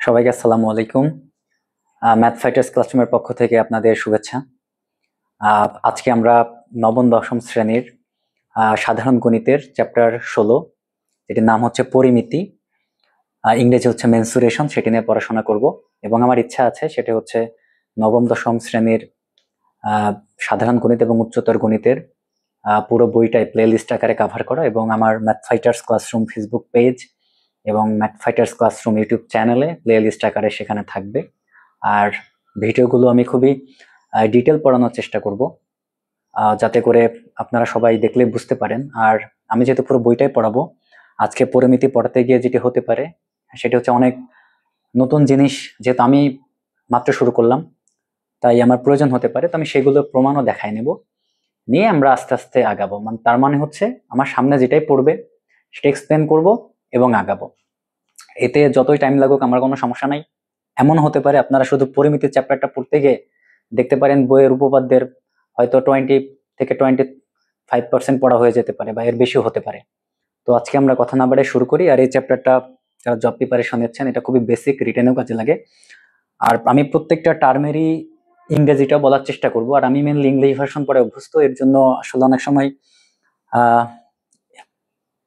সবাইকে আসসালামু আলাইকুম। ম্যাথ ফাইটার্স ক্লাসরুমের পক্ষ থেকে আপনাদের শুভেচ্ছা। আজকে আমরা নবম দশম শ্রেণীর সাধারণ গণিতের চ্যাপ্টার 16, যেটির নাম হচ্ছে পরিমিতি, ইংরেজি হচ্ছে মেনসুরেশন, সেটি নিয়ে পড়াশোনা করব। এবং আমার ইচ্ছা আছে সেটি হচ্ছে নবম দশম শ্রেণীর সাধারণ গণিত এবং উচ্চতর গণিতের পুরো বইটাই প্লে লিস্ট আকারে কাভার করা, এবং আমার math fighters classroom Facebook page এবং ম্যাথ ফাইটার্স ক্লাসরুম ইউটিউব চ্যানেলে প্লে লিস্ট আকারে সেখানে থাকবে। আর ভিডিওগুলো আমি খুবই ডিটেল পড়ানোর চেষ্টা করব, যাতে করে আপনারা সবাই দেখলে বুঝতে পারেন। আর আমি যেহেতু পুরো বইটাই পড়াবো, আজকে পরিমিতি পড়াতে গিয়ে যেটি হতে পারে সেটি হচ্ছে অনেক নতুন জিনিস, যেহেতু আমি মাত্র শুরু করলাম তাই আমার প্রয়োজন হতে পারে, তো আমি সেগুলো প্রমাণও দেখাই নেব, নিয়ে আমরা আস্তে আস্তে আগাবো। তার মানে হচ্ছে আমার সামনে যেটাই পড়বে সেটা এক্সপ্লেন করব এবং আগাবো। এতে যতই টাইম লাগুক আমার কোনো সমস্যা নাই। এমন হতে পারে আপনারা শুধু পরিমিতির চ্যাপ্টারটা পড়তে গিয়ে দেখতে পারেন বইয়ের উপপাদ্যের হয়তো 20 থেকে 25% পড়া হয়ে যেতে পারে, বা এর বেশিও হতে পারে। তো আজকে আমরা কথা না বাড়িয়ে শুরু করি। আর এই চ্যাপ্টারটা যারা জব প্রিপারেশন নিচ্ছেন, এটা খুবই বেসিক, রিটেনেও কাজে লাগে। আর আমি প্রত্যেকটা টার্মেরই ইংরেজিটা বলার চেষ্টা করব। আর আমি মেনলি ইংলিশ ভার্সন পড়ে অভ্যস্ত, এর জন্য আসলে অনেক সময় আহ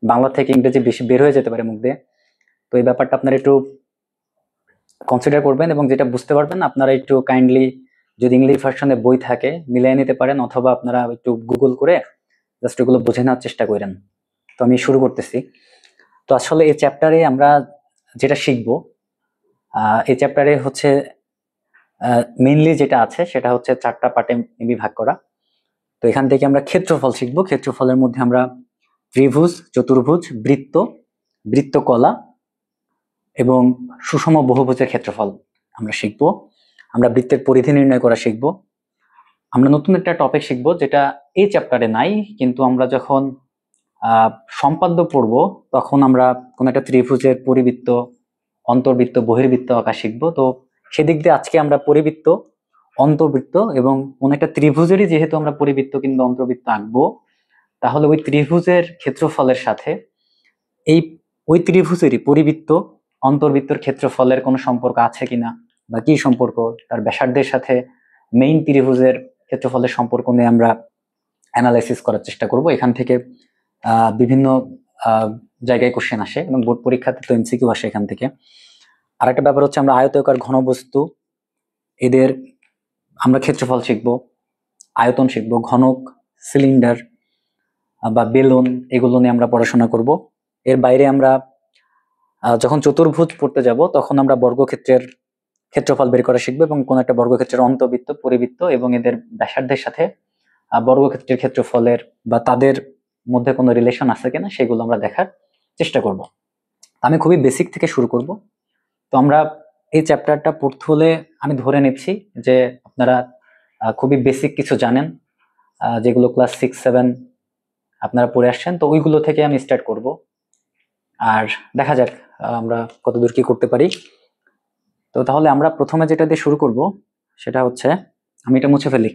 বাংলা থেকে ইংরেজি বেশি বের হয়ে যেতে পারে মুখ দিয়ে। তো এই ব্যাপারটা আপনারা একটু কনসিডার করবেন, এবং যেটা বুঝতে পারবেন আপনারা একটু কাইন্ডলি, যদি ইংলিশ ভার্সনে বই থাকে মিলিয়ে নিতে পারেন, অথবা আপনারা একটু গুগল করে জাস্ট এগুলো বুঝে নেওয়ার চেষ্টা করেন। তো আমি শুরু করতেছি। তো আসলে এই চ্যাপ্টারে আমরা যেটা শিখবো, এই চ্যাপ্টারে হচ্ছে মেইনলি যেটা আছে সেটা হচ্ছে 4টা পার্টে বিভাগ করা। তো এখান থেকে আমরা ক্ষেত্রফল শিখবো। ক্ষেত্রফলের মধ্যে আমরা ত্রিভুজ, চতুর্ভুজ, বৃত্ত, বৃত্তকলা এবং সুষম বহুভুজের ক্ষেত্রফল আমরা শিখবো। আমরা বৃত্তের পরিধি নির্ণয় করা শিখবো। আমরা নতুন একটা টপিক শিখবো যেটা এই চ্যাপ্টারে নাই, কিন্তু আমরা যখন সম্পাদ্য পড়বো তখন আমরা কোন একটা ত্রিভুজের পরিবৃত্ত, অন্তর্বৃত্ত, বহির্বৃত্ত আঁকা শিখবো। তো সেদিক দিয়ে আজকে আমরা পরিবৃত্ত, অন্তর্বৃত্ত এবং কোন একটা ত্রিভুজেরই যেহেতু আমরা পরিবৃত্ত কিংবা অন্তর্বৃত্ত আঁকবো, তাহলে ওই ত্রিভুজের ক্ষেত্রফলের সাথে এই ওই ত্রিভুজেরই পরিবৃত্ত, অন্তর্বৃত্তর ক্ষেত্রফলের কোনো সম্পর্ক আছে কিনা, বা কি সম্পর্ক, তার ব্যাসার্ধের সাথে মেইন ত্রিভুজের ক্ষেত্রফলের সম্পর্ক নিয়ে আমরা অ্যানালাইসিস করার চেষ্টা করব। এখান থেকে বিভিন্ন জায়গায় কোশ্চেন আসে, এবং বোর্ড পরীক্ষাতে তো এমসিকিউ আসে এখান থেকে। আর একটা ব্যাপার হচ্ছে আমরা আয়তাকার, ঘনবস্তু, এদের আমরা ক্ষেত্রফল শিখব, আয়তন শিখব, ঘনক, সিলিন্ডার বা বেলুন, এগুলো নিয়ে আমরা পড়াশোনা করব। এর বাইরে আমরা যখন চতুর্ভুজ পড়তে যাব তখন আমরা বর্গক্ষেত্রের ক্ষেত্রফল বের করা শিখবো, এবং কোন একটা বর্গক্ষেত্রের অন্তবৃত্ত, পরিবৃত্ত এবং এদের ব্যাসার্ধের সাথে বর্গক্ষেত্রের ক্ষেত্রফলের বা তাদের মধ্যে কোনো রিলেশন আছে কিনা সেগুলো আমরা দেখার চেষ্টা করব। আমি খুবই বেসিক থেকে শুরু করব। তো আমরা এই চ্যাপ্টারটা পড়তে হলে আমি ধরে নিচ্ছি যে আপনারা খুবই বেসিক কিছু জানেন, যেগুলো ক্লাস 6-7 আপনারা পড়ে আসছেন। তো ওইগুলো থেকে আমি স্টার্ট করব, আর দেখা যাক আমরা কতদূর কি করতে পারি। তো তাহলে আমরা প্রথমে যেটা দিয়ে শুরু করব সেটা হচ্ছে, আমি এটা মুছে ফেলি।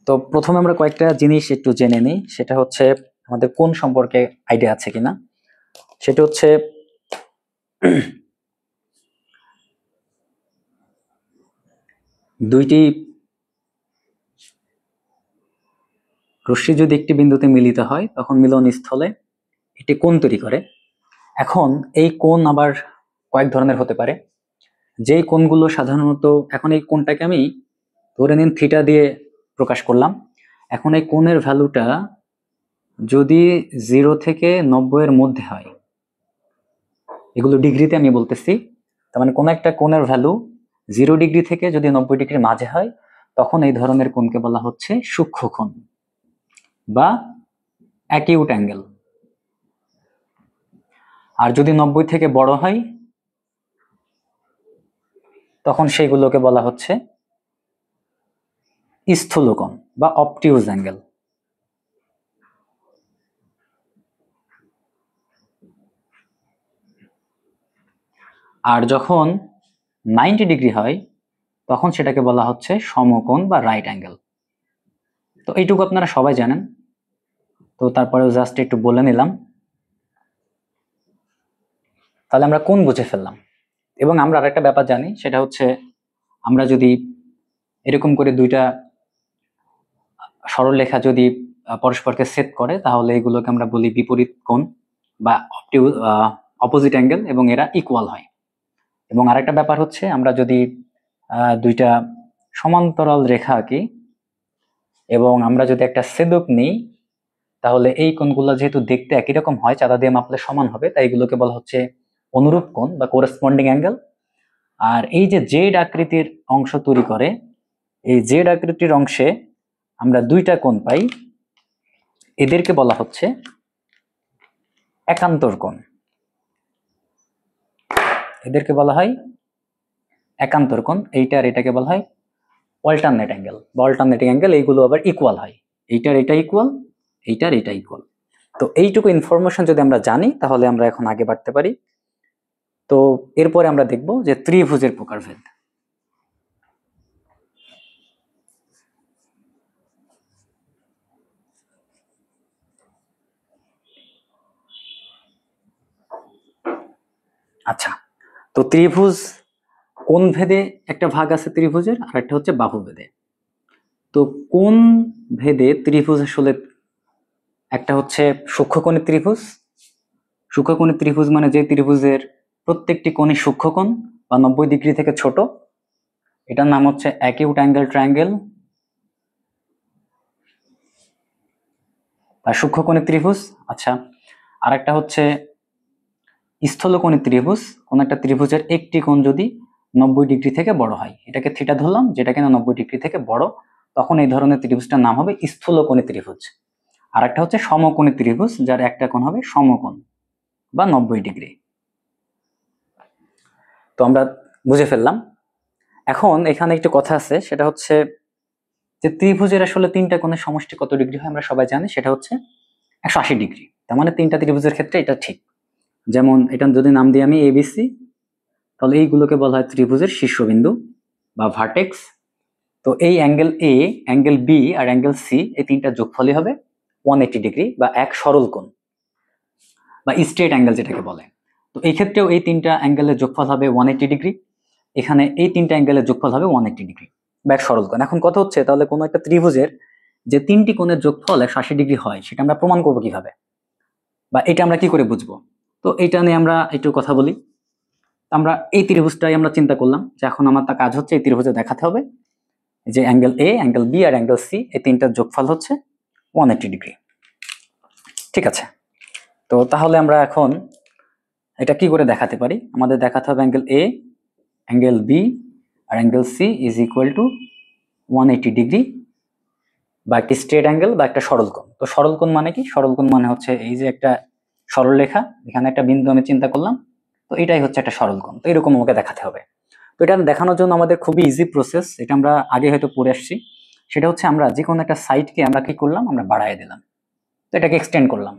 তো প্রথমে আমরা কয়েকটা জিনিস একটু জেনে নিই, সেটা হচ্ছে আমাদের কোণ সম্পর্কে আইডিয়া আছে কিনা। সেটা হচ্ছে দুইটি রশ্মি যদি একটি বিন্দুতে মিলিত হয় তখন মিলন স্থলে একটি কোণ তৈরি করে। এখন এই কোণ আবার কয়েক ধরনের হতে পারে, যেই কোণগুলো সাধারণত, এখন এই কোণটাকে আমি ধরে নিন থিটা দিয়ে প্রকাশ করলাম। এখন এই কোণের ভ্যালুটা যদি 0 থেকে 90 এর মধ্যে হয়, এগুলো ডিগ্রিতে আমি বলতেছি, তার মানে কোন একটা কোণের ভ্যালু 0 ডিগ্রি থেকে যদি 90 ডিগ্রির মাঝে হয়, তখন এই ধরনের কোণকে বলা হচ্ছে সূক্ষ্ম কোণ বা অ্যাকিউট অ্যাঙ্গেল। আর যদি 90 থেকে বড় হয় তখন সেইগুলোকে বলা হচ্ছে স্থূল কোণ বা অবটিউজ অ্যাঙ্গেল। আর যখন 90 ডিগ্রি হয় তখন সেটাকে বলা হচ্ছে সমকোণ বা রাইট অ্যাঙ্গেল। তো এইটুকু আপনারা সবাই জানেন, তো তারপরেও জাস্ট একটু বলে নিলাম। তাহলে আমরা কোণ বুঝে ফেললাম। এবং আমরা আরেকটা ব্যাপার জানি, সেটা হচ্ছে আমরা যদি এরকম করে দুইটা সরলরেখা যদি পরস্পরকে ছেদ করে, তাহলে এগুলোকে আমরা বলি বিপরীত কোণ বা অপোজিট অ্যাঙ্গেল, এবং এরা ইকুয়াল হয়। এবং আরেকটা ব্যাপার হচ্ছে, আমরা যদি দুইটা সমান্তরাল রেখা আঁকি এবং আমরা যদি একটা ছেদক নিই, তাহলে এই কোণগুলো যেহেতু দেখতে একই রকম হয়, চাঁদা দিয়ে মাপলে সমান হবে, তাই এগুলোকে বলা হচ্ছে অনুরূপ কোণ বা কোরেসপন্ডিং অ্যাঙ্গেল। আর এই যে জেড আকৃতির অংশ তৈরি করে, এই জেড আকৃতির অংশে আমরা দুইটা কোণ পাই, এদেরকে বলা হচ্ছে একান্তর কোণ। এদেরকে বলা হয় একান্তর কোণ। এইটা আর এটাকে বলা হয় অল্টারনেট অ্যাঙ্গেল বা অল্টারনেটিং অ্যাঙ্গেল। এইগুলো আবার ইকুয়াল হয়, এইটার এটা ইকুয়াল, এইটার এটা ইকুয়াল। তো এইটুকু ইনফরমেশন যদি আমরা জানি, তাহলে আমরা এখন আগে বাড়তে পারি। তো এরপরে আমরা দেখব যে ত্রিভুজের প্রকারভেদ। আচ্ছা, তো ত্রিভুজ কোণ ভেদে একটা ভাগ আছে ত্রিভুজের, আর একটা হচ্ছে বাহু ভেদে। তো কোণ ভেদে ত্রিভুজ আসলে একটা হচ্ছে সূক্ষ্মকোণের ত্রিভুজ। সূক্ষ্মকোণের ত্রিভুজ মানে যে ত্রিভুজের প্রত্যেকটি কোণই সূক্ষ্মকোণ বা 90 ডিগ্রি থেকে ছোট, এটার নাম হচ্ছে অ্যাকিউট অ্যাঙ্গেল ট্রায়াঙ্গেল বা সূক্ষ্মকোণের ত্রিভুজ। আচ্ছা, আর একটা হচ্ছে স্থূলকোণের ত্রিভুজ। কোন একটা ত্রিভুজের একটি কোণ যদি 90 ডিগ্রি থেকে বড় হয়, এটাকে থিটা ধরলাম, যেটা কিনা 90 ডিগ্রি থেকে বড়, তখন এই ধরনের ত্রিভুজটার নাম হবে স্থূলকোণী ত্রিভুজ। আর একটা হচ্ছে সমকোণী ত্রিভুজ, যার একটা কোণ হবে সমকোণ বা 90 ডিগ্রি। তো আমরা বুঝে ফেললাম। এখন এখানে একটু কথা আছে, সেটা হচ্ছে যে ত্রিভুজের আসলে তিনটা কোণের সমষ্টি কত ডিগ্রি হয় আমরা সবাই জানি, সেটা হচ্ছে 180 ডিগ্রি। তার মানে তিনটা ত্রিভুজের ক্ষেত্রে এটা ঠিক। যেমন এটা যদি নাম দিই আমি এবিসি, তাহলে এইগুলোকে বলা হয় ত্রিভুজের শীর্ষবিন্দু বা ভার্টেক্স। তো এই অ্যাঙ্গেল এ, অ্যাঙ্গেল বি আর অ্যাঙ্গেল সি, এই তিনটা যোগফলই হবে 180 ডিগ্রি বা এক সরল কোণ বা স্ট্রেট অ্যাঙ্গেল যেটাকে বলে। তো এই ক্ষেত্রেও এই তিনটা অ্যাঙ্গেলের যোগফল হবে 180 ডিগ্রি। এখানে এই তিনটা অ্যাঙ্গেলের যোগফল হবে 180 ডিগ্রি বা এক সরল কোণ। এখন কথা হচ্ছে, তাহলে কোনো একটা ত্রিভুজের যে তিনটি কোণের যোগফল 180 ডিগ্রি হয়, সেটা আমরা প্রমাণ করবো কিভাবে, বা এটা আমরা কি করে বুঝবো? তো এটা নিয়ে আমরা একটু কথা বলি। আমরা এই ত্রিভুজটাই আমরা চিন্তা করলাম যে এখন আমার তা কাজ হচ্ছে এই ত্রিভুজে দেখাতে হবে যে অ্যাঙ্গেল এ, অ্যাঙ্গেল বি আর অ্যাঙ্গেল সি, এই তিনটার যোগফল হচ্ছে 180 ডিগ্রি। ঠিক আছে, তো তাহলে আমরা এখন এটা কি করে দেখাতে পারি? আমাদের দেখাতে হবে অ্যাঙ্গেল এ, অ্যাঙ্গেল বি আর angle C is equal to 180 degree বা একটি স্ট্রেট অ্যাঙ্গেল বা একটা সরল কোণ। তো সরল কোণ মানে কি? সরল কোণ মানে হচ্ছে এই যে একটা সরল রেখা, এখানে একটা বিন্দু আমি চিন্তা করলাম, তো এটাই হচ্ছে একটা সরল কোণ। তো এরকম আমাকে দেখাতে হবে। তো এটা দেখানোর জন্য আমাদের খুবই ইজি প্রসেস, এটা আমরা আগে হয়তো পড়ে আসছি। সেটা হচ্ছে আমরা যে কোনো একটা সাইডকে আমরা কি করলাম, আমরা বাড়ায় দিলাম, তো এটাকে এক্সটেন্ড করলাম।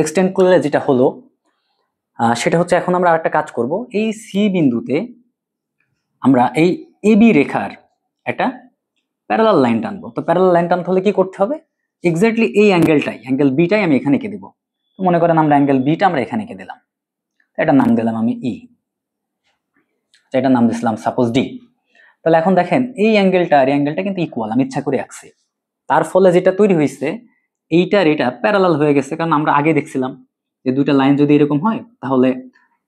এক্সটেন্ড করলে যেটা হলো সেটা হচ্ছে এখন আমরা আরেকটা কাজ করব। এই সি বিন্দুতে আমরা এই এবি রেখার একটা প্যারালাল লাইন টানবো। তো প্যারালাল লাইন টানতে হলে কি করতে হবে? এক্স্যাক্টলি এই অ্যাঙ্গেলটাই, অ্যাঙ্গেল বিটাই আমি এখানে এঁকে দিব। তো মনে করেন আমরা অ্যাঙ্গেল বিটা আমরা এখানে এঁকে দিলাম, এটার নাম দিলাম আমি ই, এটার নাম দিলাম সাপোজ ডি। তাহলে এখন দেখেন এই অ্যাঙ্গেলটা আর এই অ্যাঙ্গেলটা কিন্তু ইকুয়াল, আমি ইচ্ছা করে আঁকছি। তার ফলে যেটা তৈরি হয়েছে, এইটার এটা প্যারালাল হয়ে গেছে। কারণ আমরা আগে দেখছিলাম যে দুইটা লাইন যদি এরকম হয়, তাহলে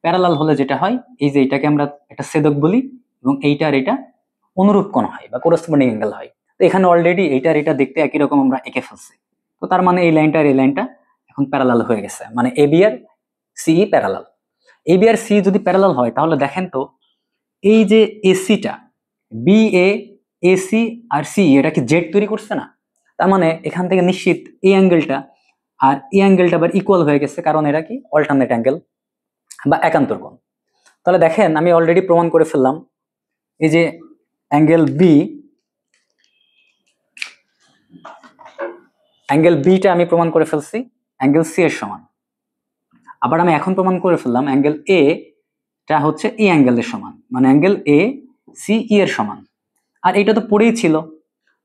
প্যারালাল হলে যেটা হয়, এই যে এটাকে আমরা একটা ছেদক বলি এবং এইটার এটা অনুরূপ কোণ হয় বা কোরেসপন্ডিং অ্যাঙ্গেল হয়। তো এখানে অলরেডি এইটার এটা দেখতে একই রকম আমরা এঁকে ফেলছি। তো তার মানে এই লাইনটা আর এই লাইনটা এখন প্যারালাল হয়ে গেছে, মানে A B R C parallel. A B R C যদি প্যারালাল হয়, তাহলে দেখেন তো এই যে এসিটা, B A, AC R C, এটা কি জেড তৈরি করছে না? তার মানে এখান থেকে নিশ্চিত এই অ্যাঙ্গেলটা আর এই অ্যাঙ্গেলটা আবার ইকুয়াল হয়ে গেছে, কারণ এরা কি অল্টারনেট অ্যাঙ্গেল বা একান্তর কোণ। তাহলে দেখেন আমি অলরেডি প্রমাণ করে ফেললাম, এই যে অ্যাঙ্গেল বি, অ্যাঙ্গেল বিটা আমি প্রমাণ করে ফেলছি অ্যাঙ্গেল সি এর সমান। আবার আমি এখন প্রমাণ করে ফেললাম অ্যাঙ্গেল এ টা হচ্ছে এই অ্যাঙ্গেলের সমান, মানে অ্যাঙ্গেল এ সিই এর সমান। আর এটা তো পড়েই ছিল,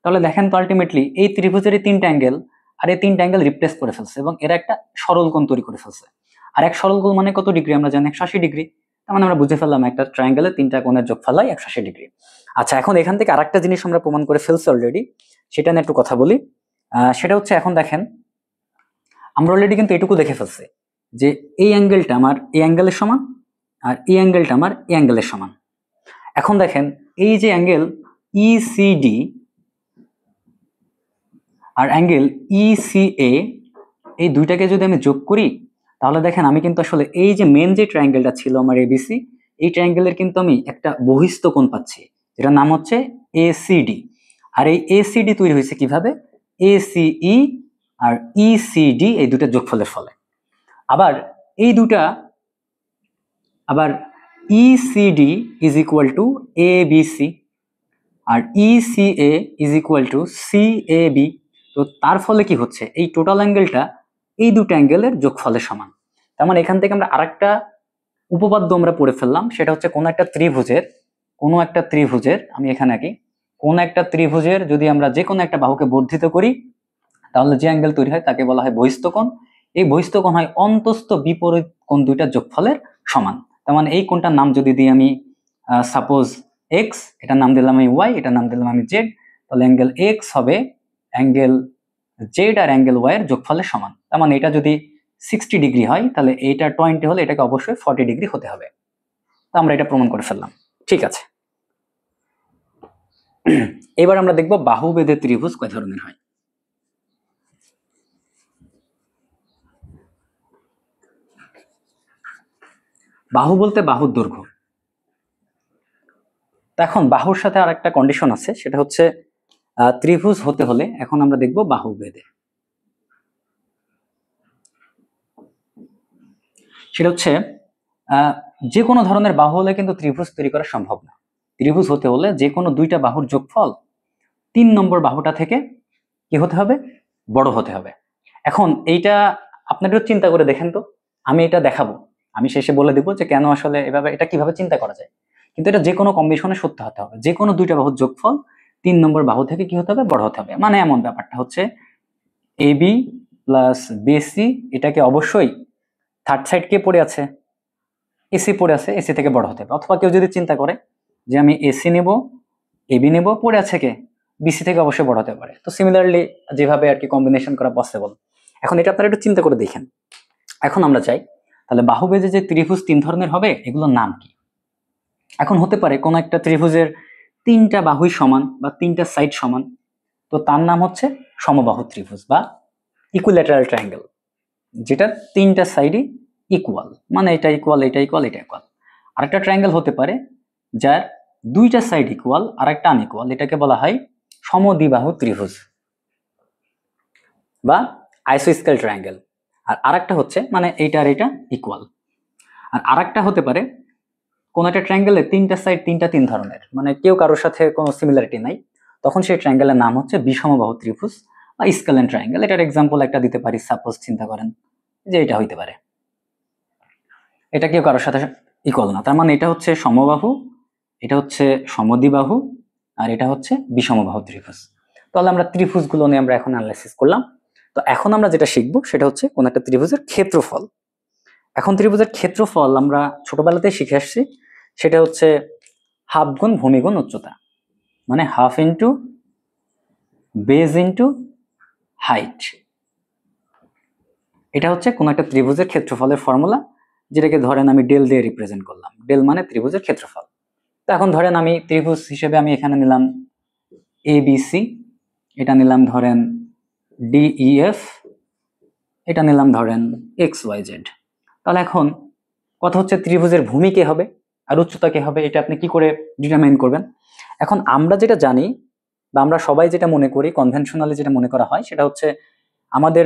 তাহলে দেখেন তো আলটিমেটলি এই ত্রিভুজের এই তিনটা অ্যাঙ্গেল আর এই তিনটা অ্যাঙ্গেল রিপ্লেস করে ফেলছে এবং এরা একটা সরল কোণ তৈরি করে ফেলছে। আর এক সরল কোণ মানে কত ডিগ্রি আমরা জানি, 180 ডিগ্রি। তার মানে আমরা বুঝে ফেললাম একটা ট্রায়াঙ্গেলের তিনটা কোণের যোগফল হয় 180 ডিগ্রি। আচ্ছা, এখন এখান থেকে আরেকটা জিনিস আমরা প্রমাণ করে ফেলছি অলরেডি, সেটা নিয়ে একটু কথা বলি। সেটা হচ্ছে, এখন দেখেন আমরা অলরেডি কিন্তু এটুকু দেখে ফেলছি যে এই অ্যাঙ্গেলটা আমার এই অ্যাঙ্গেলের সমান আর এই অ্যাঙ্গেলটা আমার এই অ্যাঙ্গেলের সমান। এখন দেখেন এই যে অ্যাঙ্গেল ইসিডি আর অ্যাঙ্গেল ইসিএ, এই দুইটাকে যদি আমি যোগ করি তাহলে দেখেন আমি কিন্তু আসলে এই যে মেন যে ট্রায়াঙ্গেলটা ছিল আমার এবিসি, এই ট্রায়াঙ্গেলের কিন্তু আমি একটা বহিস্থ কোণ পাচ্ছি, যেটার নাম হচ্ছে এসিডি। আর এই এসিডি তৈরি হয়েছে কিভাবে, এসিই আর ইসিডি এই দুটো যোগফলের ফলে। আবার এই দুটা, আবার ECD is equal to ABC আর ECA is equal to CAB. তো তার ফলে কি হচ্ছে, এই টোটাল অ্যাঙ্গেলটা এই দুটো অ্যাঙ্গেলের যোগফলের সমান। তার মানে এখান থেকে আমরা আরেকটা উপপাদ্য আমরা পড়ে ফেললাম, সেটা হচ্ছে কোনো একটা ত্রিভুজের আমি এখানে আঁকি, কোন একটা ত্রিভুজের যদি আমরা যে কোনো একটা বাহুকে বর্ধিত করি তাহলে যে অ্যাঙ্গেল তৈরি হয় তাকে বলা হয় বহিস্থ কোণ। এই বহিস্থ কোণ হয় অন্তস্থ বিপরীত কোণ দুইটার যোগফলের সমান। তার মানে এই কোণটার নাম যদি দিই আমি সাপোজ এক্স, এটার নাম দিলাম আমি ওয়াই, এটার নাম দিলাম আমি জেড, তাহলে অ্যাঙ্গেল এক্স হবে অ্যাঙ্গেল জেড আর অ্যাঙ্গেল ওয়াই এর যোগফলের সমান। তার মানে এটা যদি 60 ডিগ্রি হয় তাহলে এটা 20 হলে এটাকে অবশ্যই 40 ডিগ্রি হতে হবে। তো আমরা এটা প্রমাণ করে ফেললাম, ঠিক আছে। এবার আমরা দেখব বাহুবেদের ত্রিভুজ কয় ধরনের হয়। বাহু বলতে বাহুর দৈর্ঘ্য। এখন বাহুর সাথে আর একটা কন্ডিশন আছে, সেটা হচ্ছে ত্রিভুজ হতে হলে এখন আমরা দেখব বাহুবেদে। সেটা হচ্ছে যে কোনো ধরনের বাহু হলে কিন্তু ত্রিভুজ তৈরি করা সম্ভব না। ত্রিভুজ হতে হলে যে কোনো দুইটা বাহুর যোগফল 3 নম্বর বাহুটা থেকে কি হতে হবে, বড় হতে হবে। এখন এইটা আপনারা একটু চিন্তা করে দেখেন তো, আমি এটা দেখাবো, আমি শেষে বলে দিব যে কেন আসলে এভাবে এটা কিভাবে চিন্তা করা যায়। কিন্তু এটা যে কোনো কম্বিনেশনে সত্য হতে হবে, যে কোনো দুইটা বাহুর যোগফল 3 নম্বর বাহু থেকে কি হতে হবে, বড় হতে হবে। মানে এমন ব্যাপারটা হচ্ছে এবি প্লাস বিসি, এটাকে অবশ্যই থার্ড সাইড কে পড়ে আছে, এসি পড়ে আছে, এসি থেকে বড় হতে হবে। অথবা কেউ যদি চিন্তা করে যে আমি এসি নেব, এবি নেব, পড়ে আছে কে, বিসি থেকে অবশ্যই বড় হতে পারে। তো সিমিলারলি যেভাবে আর কি কম্বিনেশন করা পসিবল। এখন এটা আপনারা একটু চিন্তা করে দেখেন। এখন আমরা চাই তাহলে বাহুবেদে যে ত্রিভুজ 3 ধরনের হবে এগুলোর নাম কি। এখন হতে পারে কোন একটা ত্রিভুজের 3টা বাহুই সমান বা 3টা সাইড সমান, তো তার নাম হচ্ছে সমবাহু ত্রিভুজ বা ইকুইল্যাটারাল ট্রায়াঙ্গেল, যেটা 3টা সাইডই ইকুয়াল, মানে এটা ইকুয়াল, এটা ইকুয়াল, এটা ইকুয়াল। আরেকটা ট্রায়াঙ্গেল হতে পারে যার 2টা সাইড ইকুয়াল আর একটা আনইকুয়াল, এটাকে বলা হয় সমদ্বিবাহু ত্রিভুজ বা আইসোস্কেল ট্রায়াঙ্গেল। আর আরেকটা হচ্ছে মানে এইটা আর এটা ইকুয়াল। আর আরেকটা হতে পারে কোন একটা ট্রায়াঙ্গেলে 3টা সাইড 3 ধরনের, মানে কেউ কারোর সাথে কোনো সিমিলারিটি নাই, তখন সেই ট্রায়াঙ্গেলের নাম হচ্ছে বিষমবাহু ত্রিভুজ বা স্কেলেন ট্রায়াঙ্গেল। এটার এক্সাম্পল একটা দিতে পারি, সাপোজ চিন্তা করেন যে এটা হইতে পারে, এটা কেউ কারোর সাথে ইকুয়াল না, তার মানে এটা হচ্ছে সমবাহু, এটা হচ্ছে সমদ্বিবাহু, আর এটা হচ্ছে বিষমবাহু ত্রিভুজ। তাহলে আমরা ত্রিভুজগুলো নিয়ে আমরা এখন অ্যানালাইসিস করলাম। তো এখন আমরা যেটা শিখবো সেটা হচ্ছে কোন একটা ত্রিভুজের ক্ষেত্রফল। এখন ত্রিভুজের ক্ষেত্রফল আমরা ছোটবেলাতেই শিখে আসছি, সেটা হচ্ছে হাফ গুণ ভূমি গুণ উচ্চতা, মানে half into base into height. এটা হচ্ছে কোন একটা ত্রিভুজের ক্ষেত্রফলের ফর্মুলা, যেটাকে ধরেন আমি ডেল দিয়ে রিপ্রেজেন্ট করলাম। ডেল মানে ত্রিভুজের ক্ষেত্রফল। তো এখন ধরেন আমি ত্রিভুজ হিসেবে আমি এখানে নিলাম এবিসি, এটা নিলাম ধরেন ডিইএফ, এটা নিলাম ধরেন এক্স ওয়াই জেড। তাহলে এখন কথা হচ্ছে ত্রিভুজের ভূমি কে হবে আর উচ্চতা কে হবে, এটা আপনি কি করে ডিটারমাইন করবেন। এখন আমরা যেটা জানি বা আমরা সবাই যেটা মনে করি, কনভেনশনালি যেটা মনে করা হয়, সেটা হচ্ছে আমাদের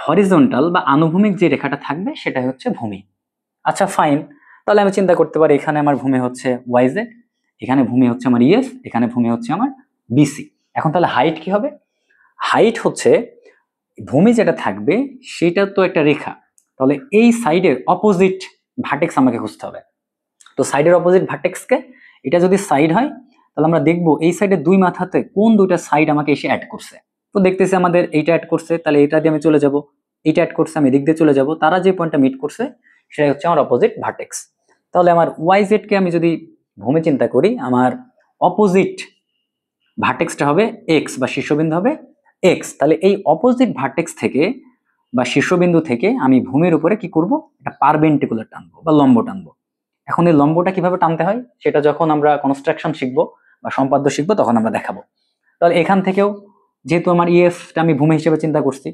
হরিজন্টাল বা আনুভূমিক যে রেখাটা থাকবে সেটাই হচ্ছে ভূমি। আচ্ছা ফাইন, তাহলে আমি চিন্তা করতে পারি এখানে আমার ভূমি হচ্ছে ওয়াইজেড, এখানে ভূমি হচ্ছে আমার ইএফ, এখানে ভূমি হচ্ছে আমার বিসি। এখন তাহলে হাইট কি হবে, হাইট হচ্ছে ভূমি যেটা থাকবে সেটা তো একটা রেখা, তাহলে এই সাইডের অপোজিট ভার্টেক্স আমাকে খুঁজতে হবে। তো সাইডের অপোজিট ভার্টেক্সকে এটা যদি সাইড হয় তাহলে আমরা দেখবো এই সাইডের দুই মাথাতে কোন দুইটা সাইড আমাকে এসে অ্যাড করছে। তো দেখতেছি আমাদের এইটা অ্যাড করছে, তাহলে এটা দিয়ে আমি চলে যাব, এইটা অ্যাড করছে আমি এদিক দিয়ে চলে যাব, তারা যে পয়েন্টটা মিট করছে সেটাই হচ্ছে আমার অপোজিট ভার্টেক্স। তাহলে আমার ওয়াই জেড কে আমি যদি ভূমি চিন্তা করি, আমার অপোজিট ভার্টেক্সটা হবে এক্স বা শীর্ষবিন্দু হবে এক্স। তাহলে এই অপোজিট ভার্টেক্স থেকে বা শীর্ষবিন্দু থেকে আমি ভূমির উপরে কি করব, একটা পারপেন্ডিকুলার টানবো বা লম্ব টানবো। এখন এই লম্বটা কিভাবে টানতে হয় সেটা যখন আমরা কনস্ট্রাকশন শিখবো বা সম্পাদ্য শিখবো তখন আমরা দেখাবো। তাহলে এখান থেকেও যেহেতু আমার ইএফটা আমি ভূমি হিসেবে চিন্তা করছি,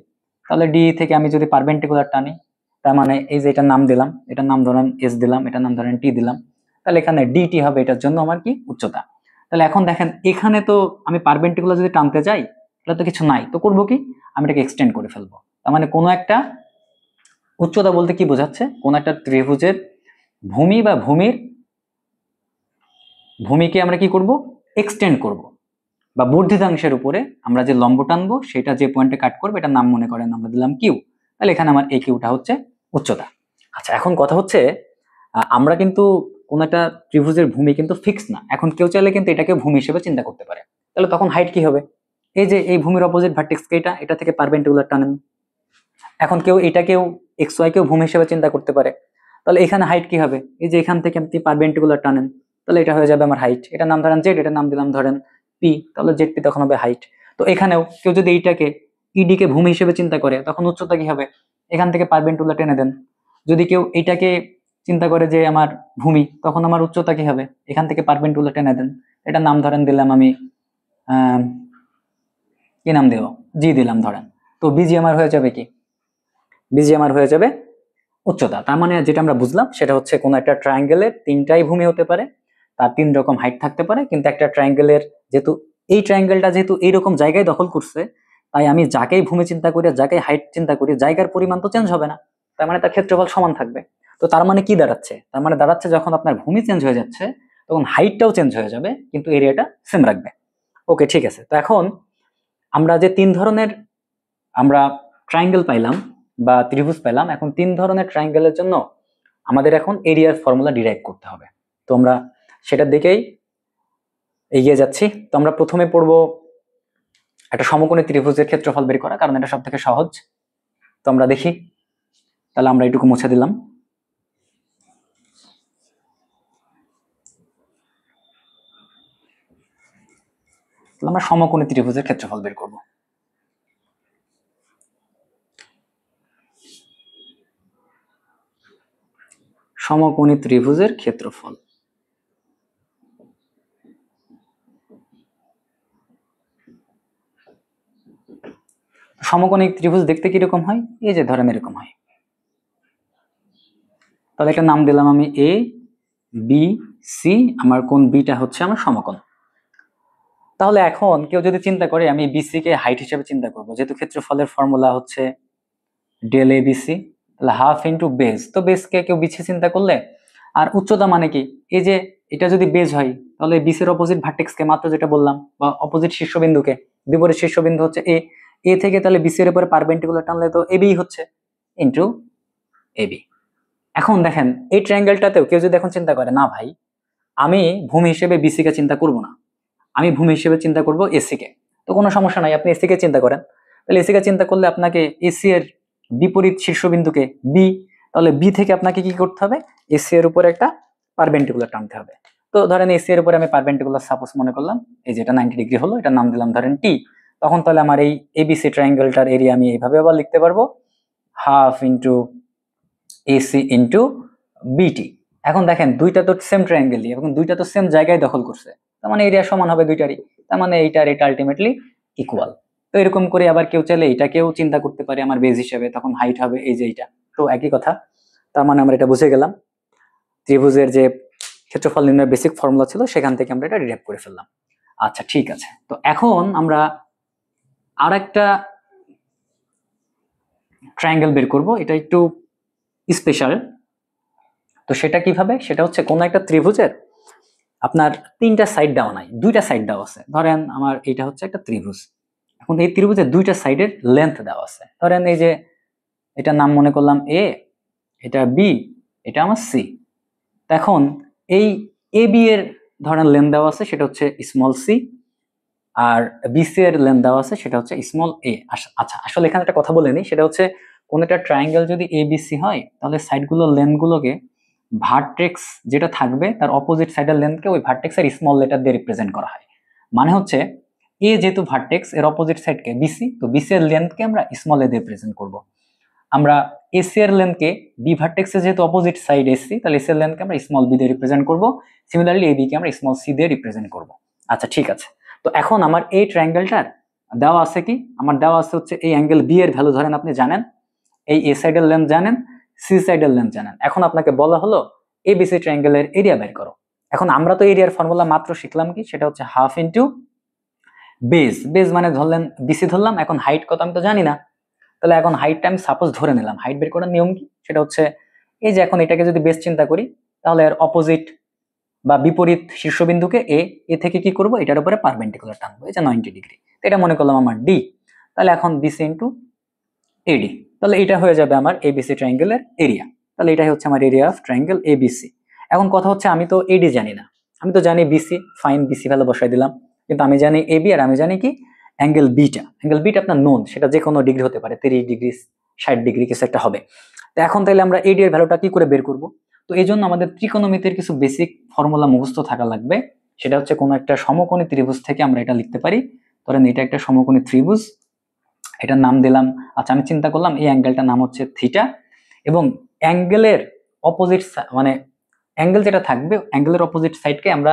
তাহলে ডি থেকে আমি যদি পারপেন্ডিকুলার টানি, তার মানে এই যে এটার নাম দিলাম, এটার নাম ধরেন এস দিলাম, এটার নাম ধরেন টি দিলাম, তাহলে এখানে ডিটি হবে এটার জন্য আমার কি উচ্চতা। তাহলে এখন দেখেন এখানে তো আমি পারপেন্ডিকুলার যদি টানতে যাই তাহলে তো কিছু নাই, তো করবো কি, আমি এটাকে এক্সটেন্ড করে ফেলবো। তার মানে কোনো একটা উচ্চতা বলতে কি বোঝাচ্ছে, কোন একটা ত্রিভুজের ভূমি বা ভূমিকে আমরা কি করব, এক্সটেন্ড করব, বা বর্ধিতাংশের উপরে আমরা যে লম্ব টানবো সেটা যে পয়েন্টে কাট করবে এটার নাম মনে করেন আমরা দিলাম কিউ। তাহলে এখানে আমার এই কিউটা হচ্ছে উচ্চতা। আচ্ছা, এখন কথা হচ্ছে আমরা কিন্তু কোন একটা ত্রিভুজের ভূমি কিন্তু ফিক্স না, এখন কেউ চাইলে কিন্তু এটাকে ভূমি হিসেবে চিন্তা করতে পারে। তাহলে তখন হাইট কি হবে, এই যে এই ভূমির অপোজিট ভার্টেক্সকে এটা থেকে পারপেন্ডিকুলার টানেন। এখন কেউ এটাকেও এক্স ওয়াই কেও ভূমি হিসেবে চিন্তা করতে পারে, তাহলে এখানে হাইট কি হবে, এই যে এখান থেকে আপনি পারপেন্ডিকুলার টানেন, তাহলে এটা হয়ে যাবে আমার হাইট। এটার নাম ধরেন জেড, এটার নাম দিলাম ধরেন পি, তাহলে জেড পি তখন হবে হাইট। তো এখানেও কেউ যদি এইটাকে ইডি কে ভূমি হিসেবে চিন্তা করে তখন উচ্চতা কি হবে, এখান থেকে পারপেন্ডিকুলার টেনে দেন। যদি কেউ এইটাকে চিন্তা করে যে আমার ভূমি, তখন আমার উচ্চতা কি হবে, এখান থেকে পারপেন্ডিকুলার টেনে দেন। এটার নাম ধরেন দিলাম আমি কি নাম দেব, জি দিলাম ধরেন। তো বিজি আমার হয়ে যাবে কি, বিজি আমার হয়ে যাবে উচ্চতা। তার মানে যেটা আমরা বুঝলাম সেটা হচ্ছে কোন একটা ট্রায়াঙ্গেলের তিনটাই ভূমি হতে পারে, তার তিন রকম হাইট থাকতে পারে, কিন্তু একটা ট্রায়াঙ্গেলের যেহেতু এই ট্রায়াঙ্গেলটা যেহেতু এইরকম জায়গায় দখল করছে, তাই আমি যাকেই ভূমি চিন্তা করি যাকেই হাইট চিন্তা করি জায়গার পরিমাণ তো চেঞ্জ হবে না, তার মানে তার ক্ষেত্রফল সমান থাকবে। তো তার মানে কি দাঁড়াচ্ছে, তার মানে দাঁড়াচ্ছে যখন আপনার ভূমি চেঞ্জ হয়ে যাচ্ছে তখন হাইটটাও চেঞ্জ হয়ে যাবে কিন্তু এরিয়াটা সেম রাখবে। ওকে, ঠিক আছে। তো এখন আমরা যে তিন ধরনের আমরা ট্রায়াঙ্গেল পাইলাম বা ত্রিভুজ পেলাম, এখন তিন ধরনের ট্রায়াঙ্গেলের জন্য আমাদের এখন এরিয়ার ফর্মুলা ডিরাইভ করতে হবে। তো আমরা সেটার দিকেই এগিয়ে যাচ্ছি। তো আমরা প্রথমে পড়বো একটা সমকোণী ত্রিভুজের ক্ষেত্রফল বের করা, কারণ এটা সব থেকে সহজ। তো আমরা দেখি, তাহলে আমরা এটুকু মুছে দিলাম। আমরা সমকোণী ত্রিভুজের ক্ষেত্রফল বের করব। সমকোণী ত্রিভুজের ক্ষেত্রফল, সমকোণী ত্রিভুজ দেখতে কিরকম হয়, এই যে ধরেন এরকম হয়। তাহলে একটা নাম দিলাম আমি এ বি সি, আমার কোন বিটা হচ্ছে আমার সমকোণ। তাহলে এখন কেউ যদি চিন্তা করে আমি বিসি কে হাইট হিসেবে চিন্তা করব, যেহেতু ক্ষেত্রফলের ফর্মুলা হচ্ছে ডেল এ বিসি, তাহলে হাফ ইন্টু বেজ। তো বেজকে কেউ বিছে চিন্তা করলে, আর উচ্চতা মানে কি, এই যে এটা যদি বেজ হয় তাহলে বিসির অপোজিট ভার্টেক্সকে মাত্র যেটা বললাম বা অপোজিট শীর্ষবিন্দুকে, বিপরীত শীর্ষবিন্দু হচ্ছে এ, এ থেকে তাহলে বিসি এর উপরে পারপেন্ডিকুলার টানলে তো এবি হচ্ছে ইন্টু এবি। এখন দেখেন এই ট্রায়াঙ্গেলটাতেও কেউ যদি এখন চিন্তা করে না ভাই আমি ভূমি হিসেবে বিসি কে চিন্তা করব না, আমি ভূমি হিসেবে চিন্তা করব এসি কে, তো কোনো সমস্যা নাই, আপনি এসি কে চিন্তা করেন। তাহলে এসি কে চিন্তা করলে আপনাকে এসি এর বিপরীত শীর্ষবিন্দুকে বি, তাহলে বি থেকে আপনাকে কি করতে হবে, এসি এর উপরে একটা পারপেন্ডিকুলার টানতে হবে। তো ধরেন এসি এর উপরে আমি পারপেন্ডিকুলার সাপোজ মনে করলাম এই যে এটা 90 ডিগ্রি হলো, এটার নাম দিলাম ধরেন টি। তখন তাহলে আমার এই এবিসি ট্রায়াঙ্গেলটার এরিয়া আমি এইভাবে আবার লিখতে পারবো, হাফ ইন্টু এসি ইন্টু বিটি। এখন দেখেন দুইটা তো সেম ট্রায়াঙ্গেলই এবং দুইটা তো সেম জায়গায় দখল করছে, তার মানে এরিয়া সমান হবে দুইটারই, তার মানে এইটার এটা আলটিমেটলি ইকুয়াল। তো এরকম করে আবার কেউ চাইলে এটাকেও চিন্তা করতে পারে আমার বেজ হিসেবে, তখন হাইট হবে এই যে এইটা, তো একই কথা। তার মানে আমরা এটা বুঝে গেলাম, ত্রিভুজের যে ক্ষেত্রফল নির্ণয়ের বেসিক ফর্মুলা ছিল সেখান থেকে আমরা এটা ডিরাইভ করে ফেললাম। আচ্ছা ঠিক আছে, তো এখন আমরা আর একটা ট্রায়াঙ্গেল বের করব, এটা একটু স্পেশাল। তো সেটা কিভাবে, সেটা হচ্ছে কোন একটা ত্রিভুজের আপনার তিনটা সাইড দেওয়া নাই, দুইটা সাইড দেওয়া আছে। ধরেন আমার এটা হচ্ছে একটা ত্রিভুজ, এখন এই ত্রিভুজের দুইটা সাইডের লেন্থ দেওয়া আছে। ধরেন এই যে এটা নাম মনে করলাম এ, এটা বি, এটা আমার সি। এখন এই এ বি এর ধরেন লেন দেওয়া আছে সেটা হচ্ছে স্মল সি, আর বিসি এর লেন দেওয়া আছে সেটা হচ্ছে স্মল এ। আচ্ছা, আসলে এখানে একটা কথা বলে নিই, সেটা হচ্ছে কোন একটা ট্রায়াঙ্গেল যদি এ বিসি হয় তাহলে সাইডগুলোর লেন গুলোকে ভার্টেক্স যেটা থাকবে তার অপোজিট সাইডের লেন্থকে ওই ভার্টেক্সের স্মল লেটার দিয়ে রিপ্রেজেন্ট করা হয়। মানে হচ্ছে এ যেহেতু ভার্টেক্স, এর অপোজিট সাইডকে বিসি, তো বিসি এর লেন্থকে আমরা স্মল এ দিয়ে রিপ্রেজেন্ট করব। আমরা এসি এর লেন্থকে বি ভার্টেক্সের যেহেতু অপোজিট সাইড এসি, তাহলে এসি এর লেন্থকে আমরা স্মল বি দিয়ে রিপ্রেজেন্ট করব। সিমিলারলি এবি কে আমরা স্মল সি দিয়ে রিপ্রেজেন্ট করব। আচ্ছা ঠিক আছে, তো এখন আমার এই ট্রায়াঙ্গেলটার দেওয়া আছে কি, আমার দেওয়া আছে হচ্ছে এই অ্যাঙ্গেল বি এর ভ্যালু ধরেন আপনি জানেন, এই এ সাইডের লেন্থ জানেন, সি সাইডের লেন্থ জানেন। এখন আপনাকে বলা হলো এবিসি ট্রায়াঙ্গেলের এরিয়া বের করো। এখন আমরা তো এরিয়ার ফর্মুলা মাত্র শিখলাম কি, সেটা হচ্ছে হাফ ইন্টু বেস। বেস মানে ধরলেন বিসি ধরলাম, এখন হাইট কত আমি তো জানি না, তাহলে এখন হাইটটা আমি সাপোজ ধরে নিলাম। হাইট বের করার নিয়ম কি, সেটা হচ্ছে এই যে এখন এটাকে যদি বেস চিন্তা করি তাহলে এর অপোজিট বা বিপরীত শীর্ষবিন্দুকে এ, এ থেকে কি করব, এটার উপরে পারপেন্ডিকুলার টানবো, এই যে 90 ডিগ্রি। এটা মনে করলাম আমার ডি, তাহলে এখন বিসি ইন্টু এডি, তাহলে এটা হয়ে যাবে আমার এবিসি ট্রায়াঙ্গেলের এরিয়া। তাহলে এটাই হচ্ছে আমার এরিয়া অফ ট্রায়াঙ্গেল এবিসি। এখন কথা হচ্ছে আমি তো এডি জানি না, আমি তো জানি বিসি, ফাইন বিসি ভ্যালু বসাই দিলাম, কিন্তু আমি জানি এবি আর আমি জানি কি অ্যাঙ্গেল বিটা। অ্যাঙ্গেল বিটা আপনার নোন, সেটা যে কোনো ডিগ্রি হতে পারে, 30 ডিগ্রি 60 ডিগ্রি কিছু একটা হবে। তো এখন তাহলে আমরা এডি এর ভ্যালুটা কি করে বের করব? তো এই জন্য আমাদের ত্রিকোণমিতির কিছু বেসিক ফর্মুলা মুখস্থ থাকা লাগবে। সেটা হচ্ছে কোনো একটা সমকোণী ত্রিভুজ থেকে আমরা এটা লিখতে পারি। ধরেন এটা একটা সমকোণী ত্রিভুজ, এটার নাম দিলাম, আচ্ছা আমি চিন্তা করলাম এই অ্যাঙ্গেলটার নাম হচ্ছে থিটা, এবং অ্যাঙ্গেলের অপোজিট মানে অ্যাঙ্গেল যেটা থাকবে অ্যাঙ্গেলের অপোজিট সাইডকে আমরা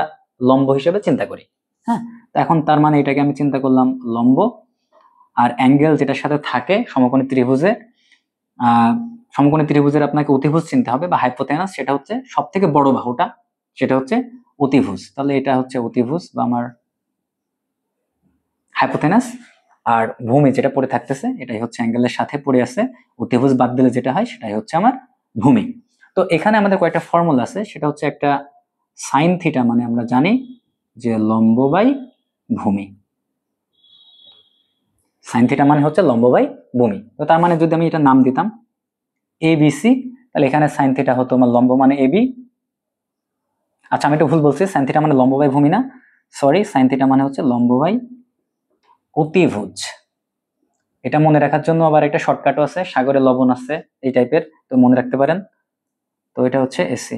লম্ব হিসেবে চিন্তা করি। হ্যাঁ, তো এখন তার মানে এটাকে আমি চিন্তা করলাম লম্ব, আর অ্যাঙ্গেল যেটার সাথে থাকে সমকোণী ত্রিভুজে, সমকোণী ত্রিভুজের আপনাকে অতিভুজ চিনতে হবে বা হাইপোটেনাস, সেটা হচ্ছে সব থেকে বড় বাহুটা, সেটা হচ্ছে অতিভুজ। তাহলে এটা হচ্ছে অতিভুজ বা আমার হাইপোটেনাস, আর ভূমি যেটা পড়ে থাকতেছে এটাই হচ্ছে অ্যাঙ্গেলের সাথে পড়ে আছে। অতিভুজ বাদ দিলে যেটা হয় সেটাই হচ্ছে আমার ভূমি। তো এখানে আমাদের কয়েকটা ফর্মুলা আছে, সেটা হচ্ছে একটা সাইন থিটা, মানে আমরা জানি যে লম্ব বাই ভূমি। সাইন থিটা মানে হচ্ছে লম্ব বাই ভূমি। তো তার মানে যদি আমি এটা নাম দিতাম এ বি সি, তাহলে এখানে সাইন থিটা হতো আমার লম্ব মানে এবি। আচ্ছা আমি একটু ভুল বলছি, সাইন থিটা মানে লম্ব বাই ভূমি না, সরি, সাইন থিটা মানে হচ্ছে লম্ব বাই অতিভুজ। এটা মনে রাখার জন্য আবার একটা শর্টকাটও আছে, সাগরে লবণ আছে এই টাইপের, তো মনে রাখতে পারেন। তো এটা হচ্ছে এসি,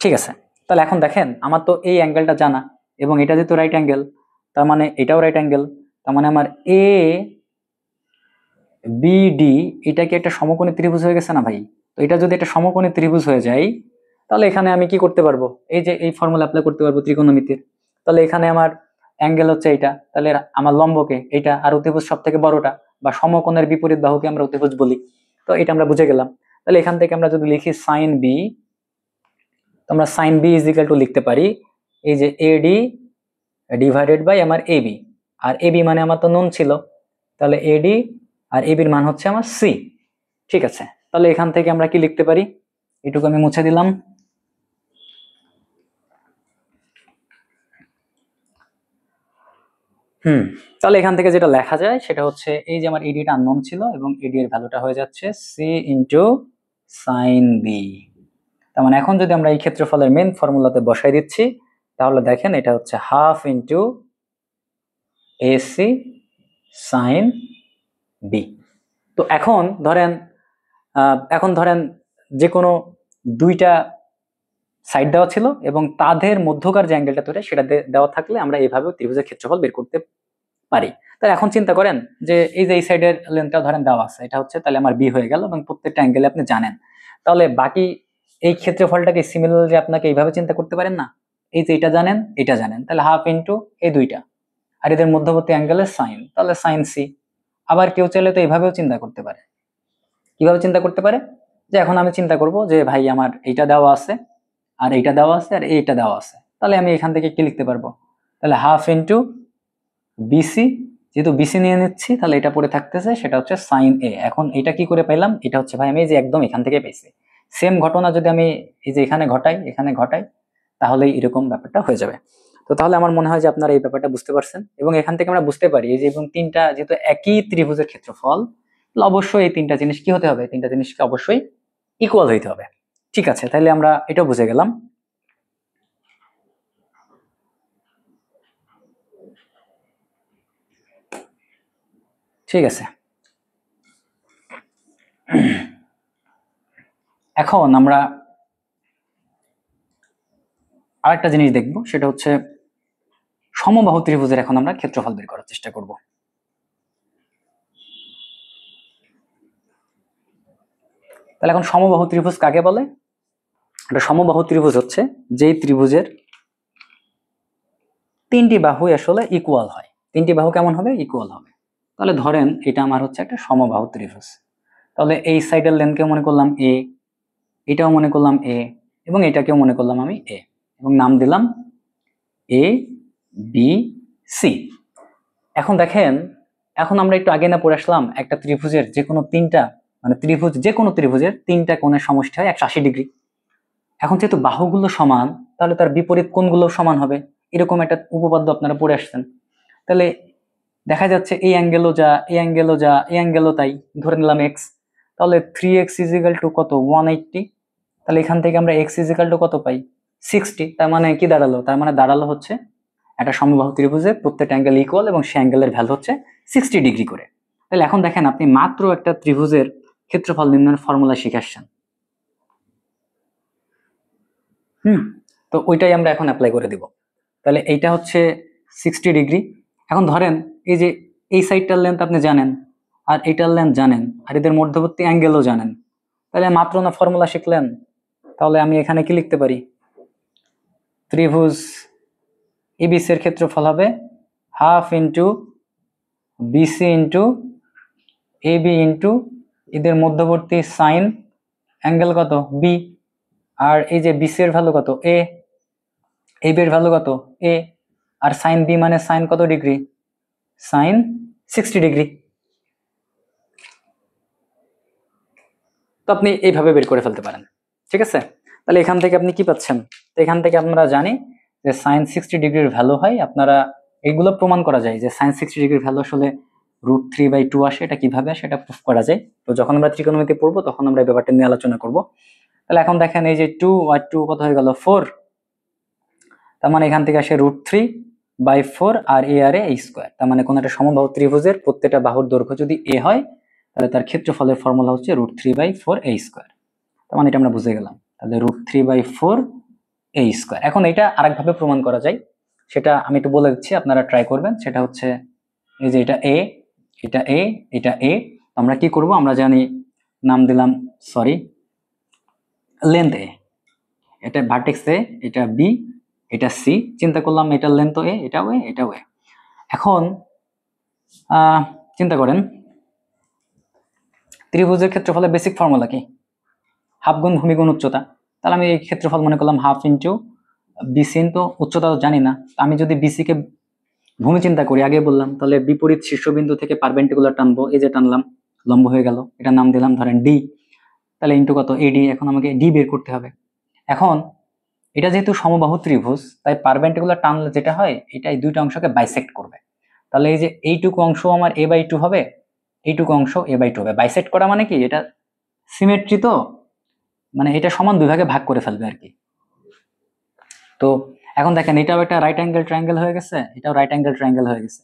ঠিক আছে। তাহলে এখন দেখেন আমার তো এই অ্যাঙ্গেলটা জানা, এবং এটা যেহেতু রাইট অ্যাঙ্গেল, তার মানে এটাও রাইট অ্যাঙ্গেল, তার মানে আমার এ বিডি এটা কি একটা সমকোণী ত্রিভুজ হয়ে গেছে না ভাই? তো এটা যদি একটা সমকোণী ত্রিভুজ হয়ে যায়, তাহলে এখানে আমি কি করতে পারবো, এই যে এই ফর্মুলা অ্যাপ্লাই করতে পারবো ত্রিকোণমিতির। তাহলে এখানে আমার অ্যাঙ্গেল হচ্ছে এইটা, তাহলে আমার লম্বকে এইটা, আর অতিভুজ সব থেকে বড়টা বা সমকোণের বিপরীত বাহুকে আমরা অতিভুজ বলি। তো এটা আমরা বুঝে গেলাম। তাহলে এখান থেকে আমরা যদি লিখি সাইন বি, তো আমরা sine B is equal to লিখতে পারি এই যে এডি ডিভাইডেড বাই আমার এবি, আর এবি মানে আমার তো নুন ছিল, তাহলে এডি আর এবির মান হচ্ছে আমার সি। ঠিক আছে, তাহলে এখান থেকে আমরা কি লিখতে পারি, এটুকু আমি মুছে দিলাম। তাহলে এখান থেকে যেটা লেখা যায় সেটা হচ্ছে এই যে আমার এডিটা আননোন ছিল এবং এডি এর ভ্যালুটা হয়ে যাচ্ছে সি ইন্টু সাইন বি। তার মানে এখন যদি আমরা এই ক্ষেত্রফলের মেন ফর্মুলাতে বসাই দিচ্ছি, তাহলে দেখেন এটা হচ্ছে half into AC sine B. তো এখন ধরেন যে কোনো দুইটা সাইড দেওয়া ছিল এবং তাদের মধ্যকার যে অ্যাঙ্গেলটা তৈরি সেটা দেওয়া থাকলে আমরা এইভাবে ত্রিভুজের ক্ষেত্রফল বের করতে পারি। তাহলে এখন চিন্তা করেন যে এই যে এই সাইডের লেন্থটা ধরেন দেওয়া আছে, এটা হচ্ছে তাহলে আমার বি হয়ে গেল, এবং প্রত্যেকটা অ্যাঙ্গেলে আপনি জানেন। তাহলে বাকি এই ক্ষেত্রফলটাকে সিমিলারলি আপনাকে এইভাবে চিন্তা করতে পারেন না, এই যে এটা জানেন এটা জানেন, তাহলে হাফ ইন্টু এই দুইটা, আর এদের মধ্যবর্তী অ্যাঙ্গেলের সাইন, তাহলে সাইন সি। আবার কেউ চাইলে তো এইভাবেও চিন্তা করতে পারে। কিভাবে চিন্তা করতে পারে, যে এখন আমি চিন্তা করব যে ভাই আমার এইটা দেওয়া আছে আর এইটা দেওয়া আছে আর এইটা দেওয়া আছে, তাহলে আমি এখান থেকে কি লিখতে পারবো, তাহলে হাফ ইন্টু বিসি, যেহেতু বিসি নিয়ে নিচ্ছি তাহলে এটা পড়ে থাকতেছে সেটা হচ্ছে সাইন এ। এখন এটা কি করে পাইলাম, এটা হচ্ছে ভাই আমি যে একদম এখান থেকে পেয়েছি। সেম ঘটনা যদি আমি এই যে এখানে ঘটাই তাহলে এরকম ব্যাপারটা হয়ে যাবে। তো তাহলে আমার মনে হয় যে আপনারা এই ব্যাপারটা বুঝতে পারছেন, এবং এখান থেকে আমরা বুঝতে পারি এই যে এবং তিনটা যেহেতু একই ত্রিভুজের ক্ষেত্রফল, তাহলে অবশ্যই এই তিনটা জিনিস কি হতে হবে, তিনটা জিনিসকে অবশ্যই ইকুয়াল হইতে হবে। ঠিক আছে, তাহলে আমরা এটাও বুঝে গেলাম। ঠিক আছে, এখন আমরা আরেকটা জিনিস দেখব, সেটা হচ্ছে সমবাহু ত্রিভুজের এখন আমরা ক্ষেত্রফল বের করার চেষ্টা করব। তাহলে এখন সমবাহু ত্রিভুজ কাকে বলে? একটা সমবাহু ত্রিভুজ হচ্ছে যেই ত্রিভুজের তিনটি বাহু আসলে ইকুয়াল হয়। তিনটি বাহু কেমন হবে? ইকুয়াল হবে। তাহলে ধরেন এটা আমার হচ্ছে একটা সমবাহু ত্রিভুজ। তাহলে এই সাইডের লেন্থকেও মনে করলাম এ, এটাও মনে করলাম এ, এবং এটাকেও মনে করলাম আমি এ, এবং নাম দিলাম এ বি সি। এখন দেখেন, এখন আমরা একটু আগে না পড়ে আসলাম একটা ত্রিভুজের যে কোনো তিনটা, মানে যে কোনো ত্রিভুজের তিনটা কোণের সমষ্টি হয় 180°। এখন যেহেতু বাহুগুলো সমান, তাহলে তার বিপরীত কোণগুলো সমান হবে, এরকম একটা উপপাদ্য আপনারা পড়ে আসছেন। তাহলে দেখা যাচ্ছে এই অ্যাঙ্গেলও যা, এই অ্যাঙ্গেলও যা, এই অ্যাঙ্গেলও তাই, ধরে নিলাম এক্স। তাহলে 3x = কত? 180। তাহলে এখান থেকে আমরা x = কত পাই? 60। তার মানে কি দাঁড়ালো? তার মানে দাঁড়ালো হচ্ছে একটা সমবাহু ত্রিভুজের প্রত্যেকটা অ্যাঙ্গেল ইকুয়াল এবং সেই অ্যাঙ্গেলের ভ্যালু হচ্ছে 60° করে। তাহলে এখন দেখেন, আপনি মাত্র একটা ত্রিভুজের ক্ষেত্রফল নির্ণয়ের ফর্মুলা শিখে আসছেন। তো ওইটাই আমরা এখন অ্যাপ্লাই করে দিব। তাহলে এইটা হচ্ছে 60°। এখন ধরেন এই যে এই সাইডটার লেন্থ আপনি জানেন, আর এইটার লেন্থ জানেন, আর এদের মধ্যবর্তী অ্যাঙ্গেলও জানেন, তাহলে মাত্র না ফর্মুলা শিখলেন। তাহলে আমি এখানে কি লিখতে পারি? ত্রিভুজ এবিসি এর ক্ষেত্রফল হবে half into BC into AB into এদের মধ্যবর্তী সাইন অ্যাঙ্গেল কত? বি। আর এই যে বিসি এর ভ্যালু কত? এ। এবি এর ভ্যালু কত? এ। আর সাইন বি মানে সাইন কত ডিগ্রি? সাইন 60°। তো আপনি এইভাবে বের করে ফেলতে পারেন। ঠিক আছে, তাহলে এখান থেকে আপনি কি পাচ্ছেন? এখান থেকে আমরা জানি যে সাইন 60°-র ভ্যালু হয়, আপনারা এইগুলো প্রমাণ করা যায় যে সাইন 60°-র ভ্যালু আসলে √3/2 আসে। এটা কিভাবে আসে এটা প্রুফ করা যায়। তো যখন আমরা ত্রিকোণমিতি পড়বো তখন আমরা এই ব্যাপারটা নিয়ে আলোচনা করব। তাহলে এখন দেখেন, এই যে 2 আর 2 কত হয়ে গেল? 4। তার মানে এখান থেকে আসে √3/4 আর এ আর এ স্কোয়ার। তার মানে কোন একটা সমবাহু ত্রিভুজের প্রত্যেকটা বাহুর দৈর্ঘ্য যদি এ হয়, তাহলে তার ক্ষেত্রফলের ফর্মুলা হচ্ছে √3/4 a স্কোয়ার। তার মানে এটা আমরা বুঝে গেলাম। তাহলে √3/4 a স্কোয়ার। এখন এটা আরেকভাবে প্রমাণ করা যায়, সেটা আমি একটু বলে দিচ্ছি, আপনারা ট্রাই করবেন। সেটা হচ্ছে এই যে এটা এ, এটা এ, এটা এ। আমরা কি করব? আমরা জানি, নাম দিলাম, সরি, লেন্থ এ, এটা ভার্টেক্স এ, এটা বি, এটা সি। চিন্তা করলাম এটার লেন্থ এ, এটাও এ, এটাও এ। এখন চিন্তা করেন, ত্রিভুজের ক্ষেত্রফলের বেসিক ফর্মুলা কি? হাফ গুণ ভূমি গুণ উচ্চতা। তাহলে আমি এই ক্ষেত্রফল মনে করলাম হাফ ইন্টু বিসি ইন্টু উচ্চতা তো জানি না। আমি যদি বিসি কে ভূমি চিন্তা করি, আগে বললাম, তাহলে বিপরীত শীর্ষবিন্দু থেকে পারপেন্ডিকুলার টানবো, এই যে টানলাম, লম্ব হয়ে গেল, এটা নাম দিলাম ধরেন ডি। তাহলে ইন্টু কত? এডি। এখন আমাকে ডি বের করতে হবে। এখন এটা যেহেতু সমবাহু ত্রিভুজ, তাই পারপেন্ডিকুলার টানলে যেটা হয়, এটা এই দুইটা অংশকে বাইসেক্ট করবে। তাহলে এই যে এইটুকু অংশ আমার a/2 হবে, এইটুকু অংশ a/2 হবে। বাইসেক্ট করা মানে কি? এটা সিমেট্রি, তো মানে এটা সমান দুই ভাগে ভাগ করে ফেলবে আর কি। তো এখন দেখেন, এটাও একটা রাইট অ্যাঙ্গেল ট্রায়াঙ্গেল হয়ে গেছে, এটাও রাইট অ্যাঙ্গেল ট্রায়াঙ্গেল হয়ে গেছে।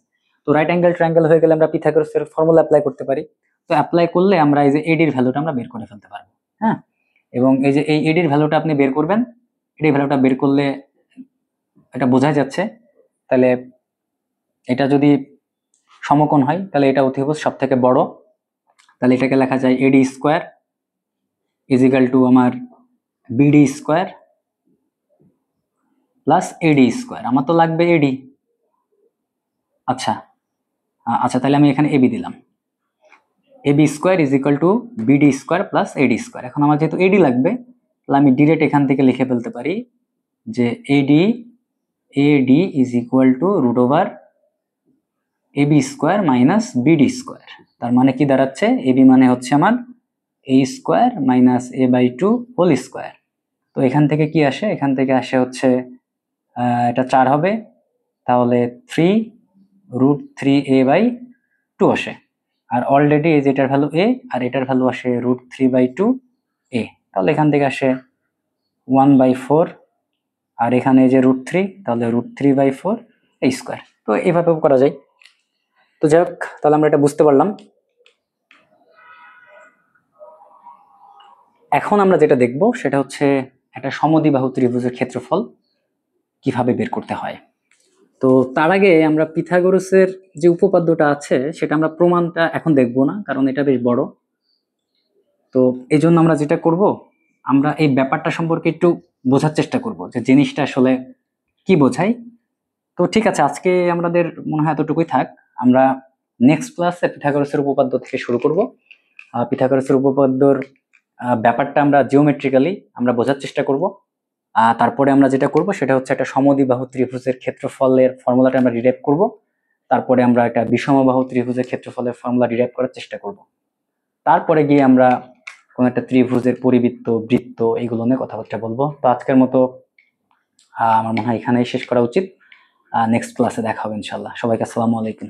তো রাইট অ্যাঙ্গেল ট্রায়াঙ্গেল হয়ে গেলে আমরা পিথাগোরাসের ফর্মুলা অ্যাপ্লাই করতে পারি। তো অ্যাপ্লাই করলে আমরা এই যে এডির ভ্যালুটা আমরা বের করে ফেলতে পারবো। হ্যাঁ, এবং এই যে এই এডির ভ্যালুটা আপনি বের করবেন, এডির ভ্যালুটা বের করলে এটা বোঝা যাচ্ছে। তাহলে এটা যদি সমকোণ হয়, তাহলে এটা অতিভুজ সব থেকে বড়। তাহলে এটাকে লেখা যায় এডি স্কোয়ার ইজিক্যাল টু আমার BD square plus AD square. আমার তো লাগবে এডি। আচ্ছা, আচ্ছা, তাহলে আমি এখানে এবি দিলাম, AB square equal to BD square plus AD square. এখন আমার যেহেতু এডি লাগবে, তাহলে আমি ডিরেক্ট এখান থেকে লিখে ফেলতে পারি যে AD is equal to √over AB square minus BD square. তার মানে কি দাঁড়াচ্ছে? এবি মানে হচ্ছে আমার A square minus a/2 whole square. তো এখান থেকে কি আসে? এখান থেকে আসে হচ্ছে এটা 4 হবে, তাহলে 3√3a/2 আসে। আর অলরেডি এই যে এটার ভ্যালু a আর এটার ভ্যালু আসে √3/2 a। তাহলে এখান থেকে আসে 1/4, আর এখানে এই যে √3, তাহলে √3/4 a স্কোয়ার। তো এইভাবেও করা যায়। তো যাই হোক, তাহলে আমরা এটা বুঝতে পারলাম। এখন আমরা যেটা দেখব সেটা হচ্ছে একটা সমদ্বিবাহু ত্রিভুজের ক্ষেত্রফল কিভাবে বের করতে হয়। তো তার আগে আমরা পিথাগোরাসের যে উপপাদ্যটা আছে সেটা আমরা প্রমাণটা এখন দেখব না, কারণ এটা বেশ বড়। তো এই জন্য আমরা যেটা করব, আমরা এই ব্যাপারটা সম্পর্কে একটু বোঝার চেষ্টা করব যে জিনিসটা আসলে কি বোঝায়। তো ঠিক আছে, আজকে আমাদের মনে হয় এতটুকুই থাক। আমরা নেক্সট ক্লাসে পিথাগোরাসের উপপাদ্য থেকে শুরু করব। পিথাগোরাসের উপপাদ্যর ব্যাপারটা আমরা জিওমেট্রিক্যালি আমরা বোঝার চেষ্টা করব। তারপরে আমরা যেটা করব সেটা হচ্ছে একটা সমদ্বিবাহু ত্রিভুজের ক্ষেত্রফলের ফর্মুলাটা আমরা ডিরাইভ করব। তারপরে আমরা একটা বিষমবাহু ত্রিভুজের ক্ষেত্রফলের ফর্মুলা ডিরাইভ করার চেষ্টা করব। তারপরে গিয়ে আমরা কোন একটা ত্রিভুজের পরিবৃত্ত, বৃত্ত এগুলো নিয়ে কথাবার্তা বলবো। তো আজকের মতো আমার মনে হয় এখানেই শেষ করা উচিত। নেক্সট ক্লাসে দেখা হবে ইনশাল্লাহ। সবাইকে আসসালামু আলাইকুম।